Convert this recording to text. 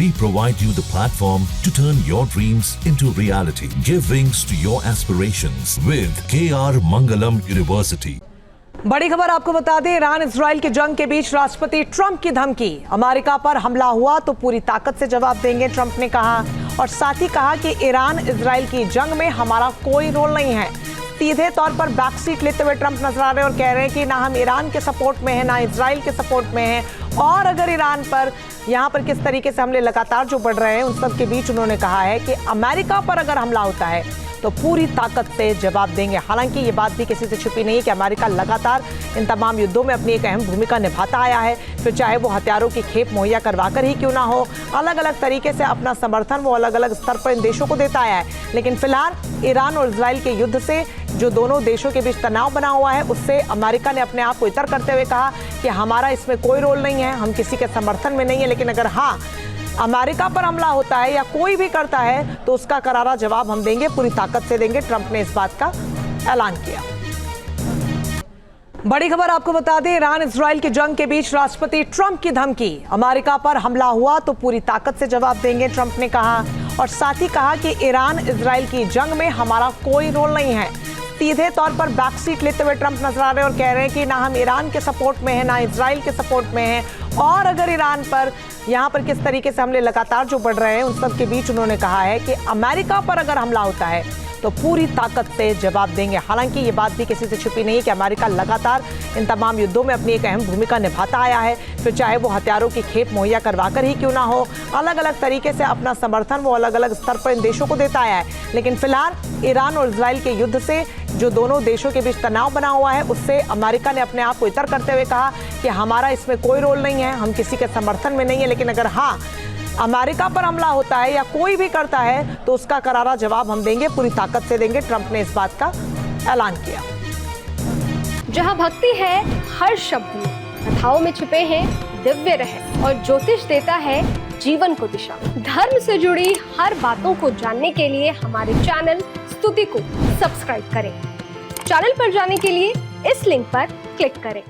We provide you the platform to turn your dreams into reality. Give wings to your aspirations with KR Mangalam University. बड़ी खबर आपको बता दें, Iran Israel की जंग के बीच राष्ट्रपति ट्रंप की धमकी। अमेरिका पर हमला हुआ तो पूरी ताकत से जवाब देंगे, ट्रंप ने कहा। और साथ ही कहा कि ईरान इजराइल की जंग में हमारा कोई रोल नहीं है। सीधे तौर पर बैक सीट लेते हुए ट्रंप नजर आ रहे हैं और कह रहे हैं कि ना हम ईरान के सपोर्ट में हैं, ना इजराइल के सपोर्ट में हैं। और अगर ईरान पर यहाँ पर किस तरीके से हमले लगातार जो बढ़ रहे हैं, उन सब के बीच उन्होंने कहा है कि अमेरिका पर अगर हमला होता है तो पूरी ताकत से जवाब देंगे। हालांकि ये बात भी किसी से छुपी नहीं कि अमेरिका लगातार इन तमाम युद्धों में अपनी एक अहम भूमिका निभाता आया है, फिर चाहे वो हथियारों की खेप मुहैया करवाकर ही क्यों ना हो। अलग अलग तरीके से अपना समर्थन वो अलग अलग स्तर पर इन देशों को देता आया है। लेकिन फिलहाल ईरान और इजराइल के युद्ध से जो दोनों देशों के बीच तनाव बना हुआ है, उससे अमेरिका ने अपने आप को इतर करते हुए कहा कि हमारा इसमें कोई रोल नहीं है, हम किसी के समर्थन में नहीं है। लेकिन अगर हाँ अमेरिका पर हमला होता है या कोई भी करता है तो उसका करारा जवाब हम देंगे, पूरी ताकत से देंगे। ट्रंप ने इस बात का ऐलान किया। बड़ी खबर आपको बता दें, ईरान इजराइल की जंग के बीच राष्ट्रपति ट्रंप की धमकी। अमेरिका पर हमला हुआ तो पूरी ताकत से जवाब देंगे, ट्रंप ने कहा। और साथ ही कहा कि ईरान इजराइल की जंग में हमारा कोई रोल नहीं है। सीधे तौर पर बैक सीट लेते हुए ट्रंप नजर आ रहे हैं और कह रहे हैं कि ना हम ईरान के सपोर्ट में हैं, ना इजराइल के सपोर्ट में हैं। और अगर ईरान पर यहाँ पर किस तरीके से हमले लगातार जो बढ़ रहे हैं, उन सब के बीच उन्होंने कहा है कि अमेरिका पर अगर हमला होता है तो पूरी ताकत से जवाब देंगे। हालांकि ये बात भी किसी से छुपी नहीं कि अमेरिका लगातार इन तमाम युद्धों में अपनी एक अहम भूमिका निभाता आया है, फिर चाहे वो हथियारों की खेप मुहैया करवाकर ही क्यों ना हो। अलग अलग तरीके से अपना समर्थन वो अलग अलग स्तर पर इन देशों को देता आया है। लेकिन फिलहाल ईरान और इजराइल के युद्ध से जो दोनों देशों के बीच तनाव बना हुआ है, उससे अमेरिका ने अपने आप को इतर करते हुए कहा कि हमारा इसमें कोई रोल नहीं है, हम किसी के समर्थन में नहीं है। लेकिन अगर हाँ अमेरिका पर हमला होता है या कोई भी करता है तो उसका करारा जवाब हम देंगे, पूरी ताकत से देंगे। ट्रंप ने इस बात का ऐलान किया। जहां भक्ति है हर शब्द में, कथाओं में छुपे हैं दिव्य रहस्य और ज्योतिष देता है जीवन को दिशा। धर्म से जुड़ी हर बातों को जानने के लिए हमारे चैनल स्तुति को सब्सक्राइब करें। चैनल पर जाने के लिए इस लिंक पर क्लिक करें।